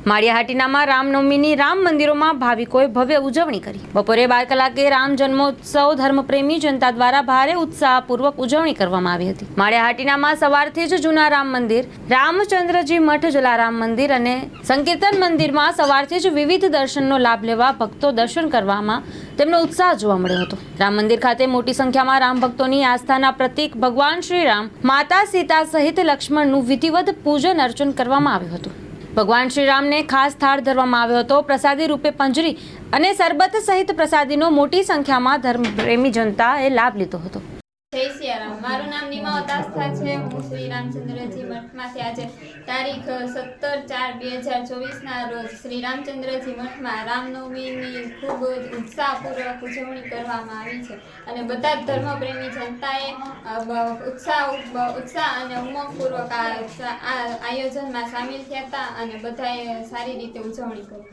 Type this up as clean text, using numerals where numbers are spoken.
માળિયાહાટીનામાં રામનવમીની રામ મંદિરોમાં ભાવિકોએ ભવ્ય ઉજવણી કરી। બપોરે 12 કલાકે રામ જન્મોત્સવ ધર્મપ્રેમી જનતા દ્વારા ભારે ઉત્સાહપૂર્વક ઉજવણી કરવામાં આવી હતી। માળિયાહાટીનામાં સવારથી જ જૂના રામ મંદિર, રામચંદ્રજી મઠ, જલારામ મંદિર અને સંકીર્તન મંદિરમાં સવારથી જ વિવિધ દર્શનનો લાભ લેવા ભક્તો દર્શન કરવામાં તેમનો ઉત્સાહ જોવા મળ્યો હતો। રામ મંદિર ખાતે મોટી સંખ્યામાં રામ ભક્તોની આસ્થાના પ્રતીક ભગવાન શ્રી રામ, માતા સીતા સહિત લક્ષ્મણનું વિધિવત પૂજન અર્ચન કરવામાં આવ્યું હતું। ભગવાન શ્રી રામને ખાસ થાળ ધરવામાં આવ્યો હતો। પ્રસાદી રૂપે પંજરી અને સરબત સહિત પ્રસાદીનો મોટી સંખ્યામાં ધર્મપ્રેમી જનતાએ લાભ લીધો હતો। જય સિયારામ। મારું નામ નિમાવત આસ્થા છે। હું શ્રી રામચંદ્રજી મઠમાંથી આજે તારીખ 17/4/2024ના રોજ શ્રી રામચંદ્રજી મઠમાં રામનવમીની ખૂબ ઉત્સાહપૂર્વક ઉજવણી કરવામાં આવી છે અને બધા જ ધર્મપ્રેમી જનતાએ ઉત્સાહ અને ઉમંગપૂર્વક આ આયોજનમાં સામેલ થયા હતા અને બધાએ સારી રીતે ઉજવણી કરી।